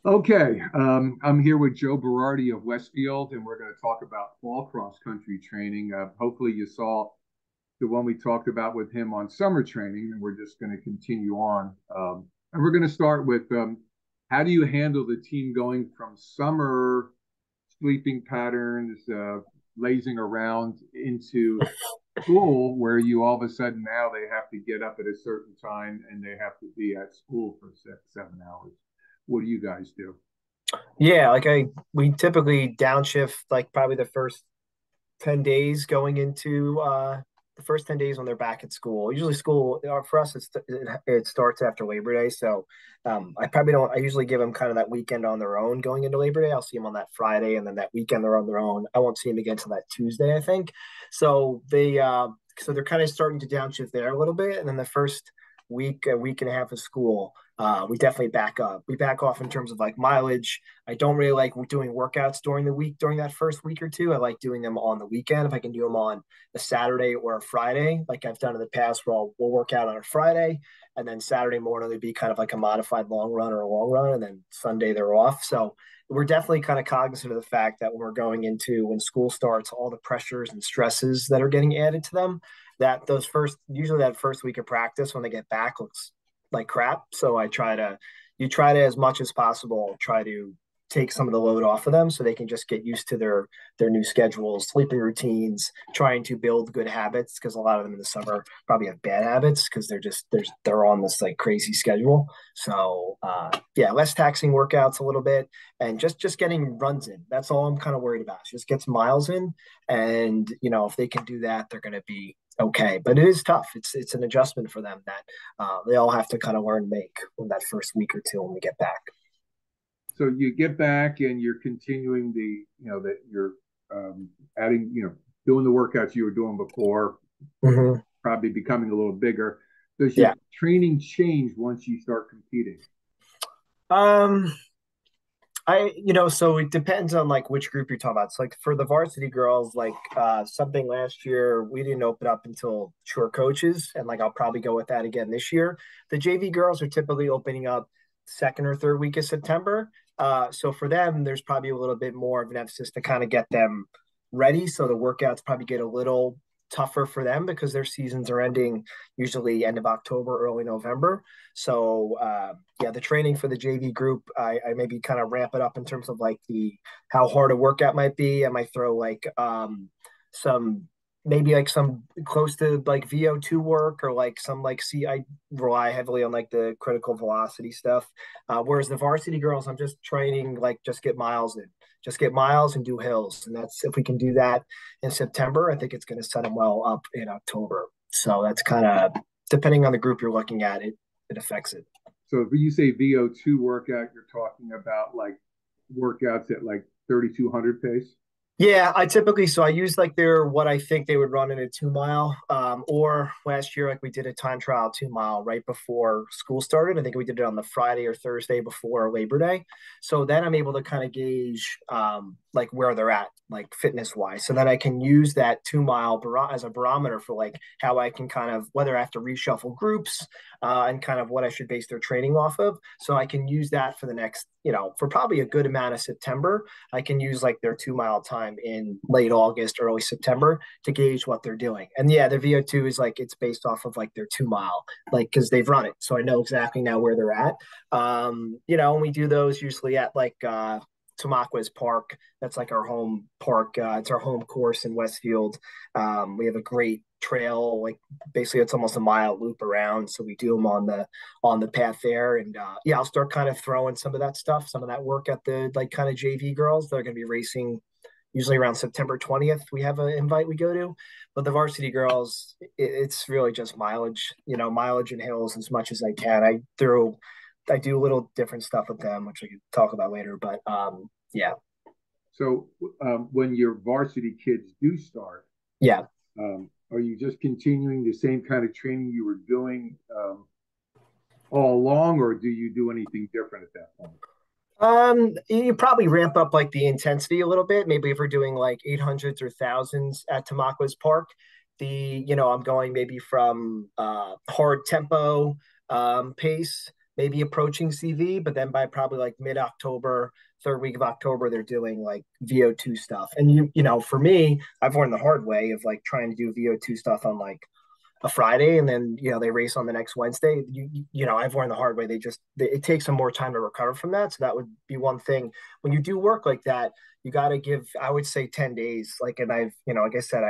Okay, I'm here with Joe Berardi of Westfield, and we're going to talk about fall cross country training. Hopefully, you saw the one we talked about with him on summer training, and we're just going to continue on. And we're going to start with how do you handle the team going from summer sleeping patterns, lazing around into school, where you all of a sudden now they have to get up at a certain time and they have to be at school for 6, 7 hours. What do you guys do? Yeah, we typically downshift like probably the first 10 days going into the first 10 days when they're back at school. Usually school for us it starts after Labor Day. So I probably don't I usually give them kind of that weekend on their own going into Labor Day. I'll see them on that Friday and then that weekend they're on their own. I won't see them again until that Tuesday, I think. So they're kind of starting to downshift there a little bit. And then the first a week and a half of school, we definitely back up. We back off in terms of like mileage. I don't really like doing workouts during the week during that first week or two. I like doing them on the weekend if I can do them on a Saturday or a Friday, like I've done in the past. Where we'll work out on a Friday, and then Saturday morning it'd be kind of like a modified long run or a long run, and then Sunday they're off. So we're definitely kind of cognizant of the fact that when we're going into when school starts, all the pressures and stresses that are getting added to them, that those first usually that first week of practice when they get back looks like crap. So you try to as much as possible try to take some of the load off of them so they can just get used to their new schedules, sleeping routines, trying to build good habits because a lot of them in the summer probably have bad habits because they're on this like crazy schedule. So yeah, less taxing workouts a little bit and just getting runs in. That's all I'm kind of worried about. Just get some miles in, and if they can do that, they're going to be okay. But it is tough. It's an adjustment for them that they all have to kind of learn to make in that first week or two when we get back. So you get back and you're continuing that you're adding, doing the workouts you were doing before, Mm-hmm. probably becoming a little bigger. Does your Yeah. training change once you start competing? Um, so it depends on like which group you're talking about. So like for the varsity girls, like something last year we didn't open up until short coaches, and like I'll probably go with that again this year. The JV girls are typically opening up second or third week of September. So for them, there's probably a little bit more of an emphasis to kind of get them ready. So the workouts probably get a little tougher for them because their seasons are ending usually end of October, early November. So yeah, the training for the JV group, I maybe kind of ramp it up in terms of like the how hard a workout might be. I might throw like some maybe like some close to like VO2 work or like some like I rely heavily on like the critical velocity stuff. Whereas the varsity girls, I'm just training like just get miles in, just get miles and do hills. And that's if we can do that in September, I think it's going to set them well up in October. So that's kind of depending on the group you're looking at, it affects it. So if you say VO2 workout, you're talking about like workouts at like 3,200 pace. Yeah, I use like their what I think they would run in a 2 mile. Or last year, like we did a time trial 2 mile right before school started. I think we did it on the Friday or Thursday before Labor Day. So then I'm able to kind of gauge like where they're at, like fitness wise. So then I can use that 2 mile as a barometer for like how I can kind of whether I have to reshuffle groups and kind of what I should base their training off of. So I can use that for the next, for probably a good amount of September. I can use like their 2 mile time in late August, early September to gauge what they're doing. And yeah, the VO2 is like it's based off of like their 2 mile, like because they've run it. So I know exactly now where they're at. And we do those usually at like Tamaqua Park. That's like our home park. It's our home course in Westfield. We have a great trail, like basically it's almost a mile loop around. So we do them on the path there, and yeah, I'll start kind of throwing some of that stuff, some of that work at the like kind of JV girls. They're going to be racing usually around September 20th. We have an invite we go to, but the varsity girls, it's really just mileage, mileage and hills as much as I can. I do a little different stuff with them, which we could talk about later. But yeah, So when your varsity kids do start, yeah. are you just continuing the same kind of training you were doing all along, or do you do anything different at that point? You probably ramp up like the intensity a little bit. Maybe if we're doing like 800s or thousands at Tamaqua's Park, I'm going maybe from hard tempo pace, maybe approaching CV, but then by probably like mid-October, third week of October, they're doing like VO2 stuff. And for me, I've learned the hard way of like trying to do VO2 stuff on like a Friday, and then they race on the next Wednesday. I've learned the hard way. It takes them more time to recover from that. So that would be one thing. When you do work like that, you got to give, I would say, 10 days. Like, and like I said,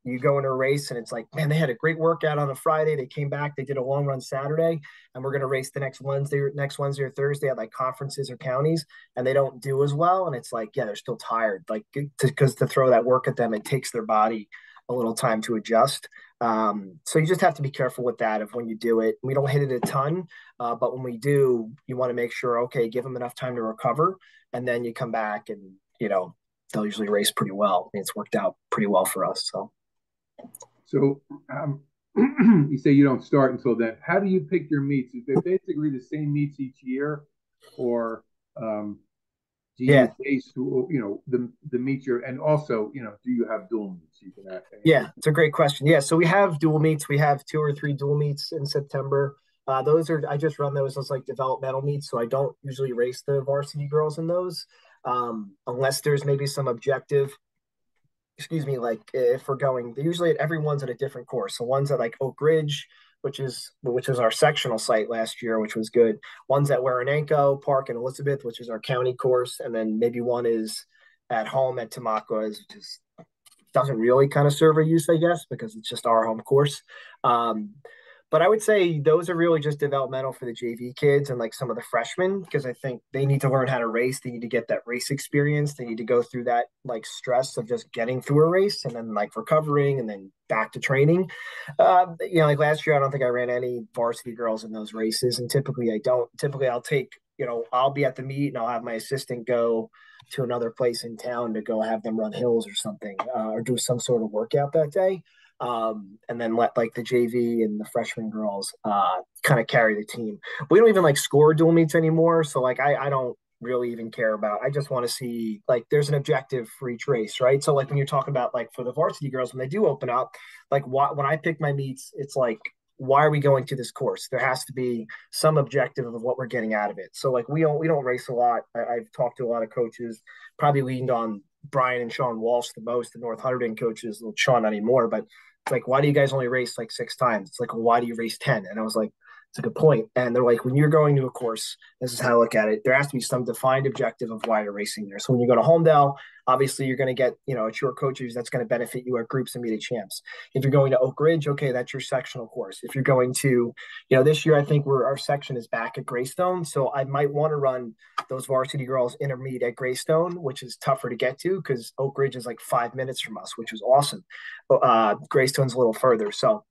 you go into a race and it's like, man, they had a great workout on a Friday. They came back, they did a long run Saturday, and we're going to race the next Wednesday or Thursday at like conferences or counties, and they don't do as well. And it's like, yeah, they're still tired. Like, because to throw that work at them, it takes their body a little time to adjust. So you just have to be careful with that. If when you do it, we don't hit it a ton, but when we do, you want to make sure, okay, give them enough time to recover, and then you come back and they'll usually race pretty well. I mean, it's worked out pretty well for us. So you say you don't start until then. How do you pick your meets? Is they basically the same meets each year, or do Yeah, you base the meets your and also do you have dual meets? You can answer. yeah, it's a great question. Yeah, so we have dual meets. We have two or three dual meets in September. Those are I just run those as like developmental meets, so I don't usually race the varsity girls in those, unless there's maybe some objective. Excuse me, like if we're going, usually everyone's at a different course. So one's at like Oak Ridge, which is our sectional site last year, which was good. One's at Waranenko Park in Elizabeth, which is our county course, and then maybe one is at home at Tamaqua, which is doesn't really kind of serve a use, I guess, because it's just our home course. Um, but I would say those are really just developmental for the JV kids and like some of the freshmen, because I think they need to learn how to race. They need to get that race experience. They need to go through that like stress of just getting through a race and then like recovering and then back to training. Like last year, I don't think I ran any varsity girls in those races. And typically I don't. Typically I'll take, I'll be at the meet and I'll have my assistant go to another place in town to go have them run hills or something, or do some sort of workout that day, and then let like the JV and the freshman girls kind of carry the team. We don't even like score dual meets anymore, so like I don't really even care about. I just want to see like there's an objective for each race, right? So like when you're talking about like for the varsity girls when they do open up, like when I pick my meets, it's like why are we going to this course? There has to be some objective of what we're getting out of it. So like we don't race a lot. I've talked to a lot of coaches, probably leaned on Brian and Sean Walsh the most, the North Hunterdon coaches, well, Sean not anymore, but it's like, why do you guys only race like 6 times? It's like, well, why do you race 10? And I was like, it's a good point. And they're like, when you're going to a course, this is how I look at it. There has to be some defined objective of why you're racing there. So when you go to Homedale, obviously you're going to get, it's your coaches that's going to benefit you at groups and meet at champs. If you're going to Oak Ridge, okay, that's your sectional course. If you're going to, this year I think our section is back at Greystone. So I might want to run those varsity girls intermediate at Greystone, which is tougher to get to because Oak Ridge is like 5 minutes from us, which was awesome. Greystone's a little further. So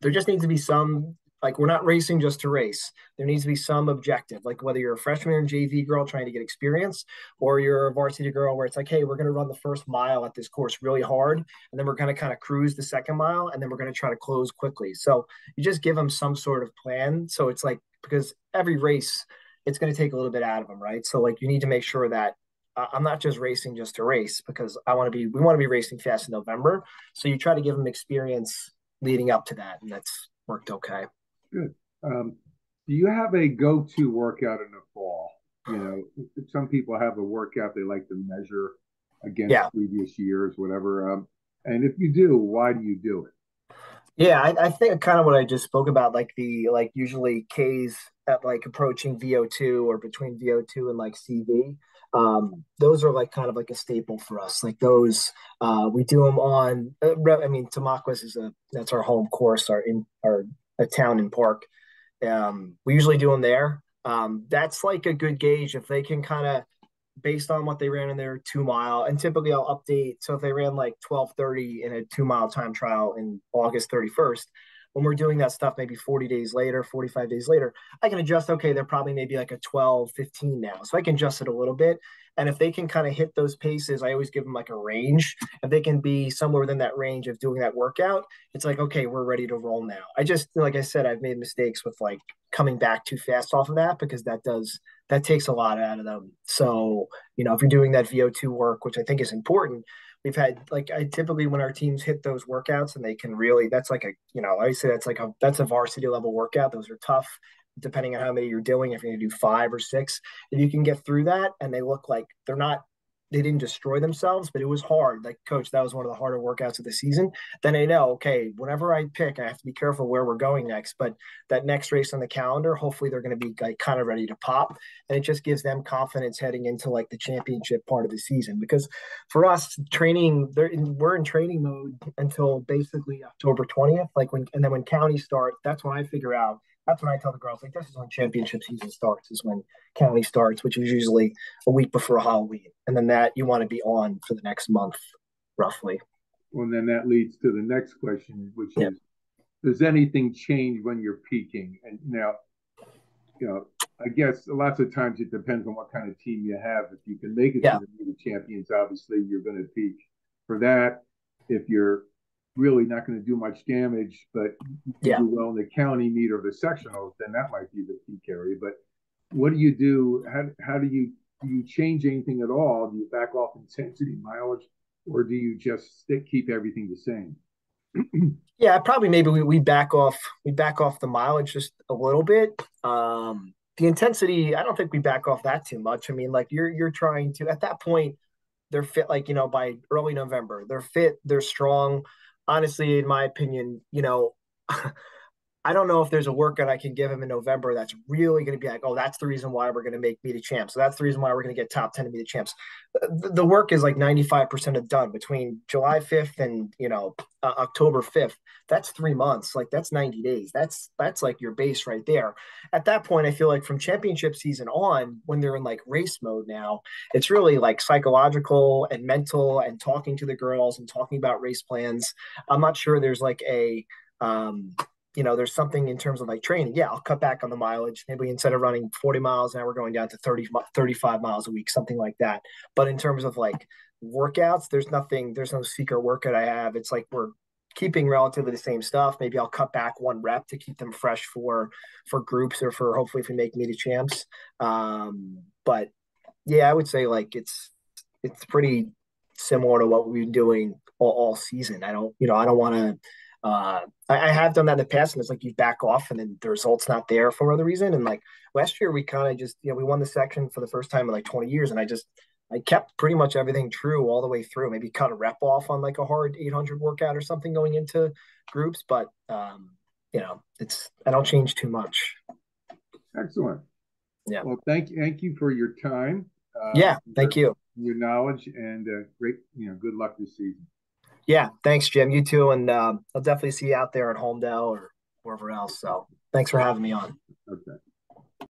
there just needs to be some, like, we're not racing just to race. There needs to be some objective, like whether you're a freshman or JV girl trying to get experience, or you're a varsity girl where it's like, hey, we're going to run the first mile at this course really hard, and then we're going to kind of cruise the second mile, and then we're going to try to close quickly. So you just give them some sort of plan. So it's like, because every race, it's going to take a little bit out of them, right? So like you need to make sure that I'm not just racing just to race because we want to be racing fast in November. So you try to give them experience leading up to that, and that's worked okay. Good. Do you have a go-to workout in the fall? Some people have a workout they like to measure against Yeah. previous years, whatever. And if you do, why do you do it? Yeah, I think kind of what I just spoke about, like the like usually K's at like approaching VO2 or between VO2 and like CV. Those are like kind of like a staple for us. Like those, we do them on. I mean, Tamaquas that's our home course, our a town and park. We usually do them there. That's like a good gauge if they can kind of based on what they ran in their 2 mile. And typically I'll update. So if they ran like 12:30 in a 2 mile time trial in August 31st, when we're doing that stuff, maybe 40 days later, 45 days later, I can adjust. Okay, they're probably maybe like a 12:15 now. So I can adjust it a little bit. And if they can kind of hit those paces, I always give them like a range. If they can be somewhere within that range of doing that workout, it's like, okay, we're ready to roll now. Like I said, I've made mistakes with like coming back too fast off of that because that takes a lot out of them. So, if you're doing that VO2 work, which I think is important, we've had like I typically when our teams hit those workouts and they can really that's like a I say that's a varsity level workout. Those are tough. depending on how many you're doing, if you're going to do 5 or 6, if you can get through that and they look like they didn't destroy themselves, but it was hard. Like, coach, that was one of the harder workouts of the season. Then I know, okay, whenever I pick, I have to be careful where we're going next. But that next race on the calendar, hopefully they're going to be like kind of ready to pop. And it just gives them confidence heading into like the championship part of the season. Because for us, we're in training mode until basically October 20th. And then when counties start, that's when I figure out. That's when I tell the girls, like, this is when championship season starts, is when county starts, which is usually a week before Halloween. And then that you want to be on for the next month, roughly. Well, and then that leads to the next question, which Yeah. is, does anything change when you're peaking? And now, I guess lots of times it depends on what kind of team you have. If you can make it to Yeah. the meet of champions, obviously you're going to peak for that. If you're really not going to do much damage, but you Yeah. do well in the county meet or the sectionals, then that might be the peak area. But what do you do? How do you change anything at all? Do you back off intensity, mileage, or do you just keep everything the same? Yeah, probably maybe we back off the mileage just a little bit. The intensity, I don't think we back off that too much. I mean, like you're trying to at that point, they're fit, like, by early November. They're fit, they're strong. Honestly, in my opinion, I don't know if there's a workout I can give him in November that's really going to be like, oh, that's the reason why we're going to make meet a champs. So that's the reason why we're going to get top 10 to meet the champs. The work is like 95% of done between July 5th and, October 5th. That's 3 months. Like, that's 90 days. That's like your base right there. At that point, I feel like from championship season on, when they're in like race mode now, it's really like psychological and mental and talking to the girls and talking about race plans. I'm not sure there's like um, there's something in terms of like training. Yeah, I'll cut back on the mileage. Maybe instead of running 40 miles, now we're going down to 35 miles a week, something like that. But in terms of like workouts, there's no secret workout I have. It's like we're keeping relatively the same stuff. Maybe I'll cut back one rep to keep them fresh for groups or for hopefully if we make meet champs. But yeah, I would say like it's pretty similar to what we've been doing all season. I don't want to I have done that in the past, and it's like you back off, and then the result's not there for other reason. And like last year, we kind of just we won the section for the first time in like 20 years, and I kept pretty much everything true all the way through. Maybe cut a rep off on like a hard 800 workout or something going into groups, but it's I don't change too much. Excellent. Yeah, Well, thank you for your time, yeah. Thank you. your knowledge, and great. Good luck this season. Yeah, thanks, Jim. You too, and I'll definitely see you out there at Homedale or wherever else. So thanks for having me on.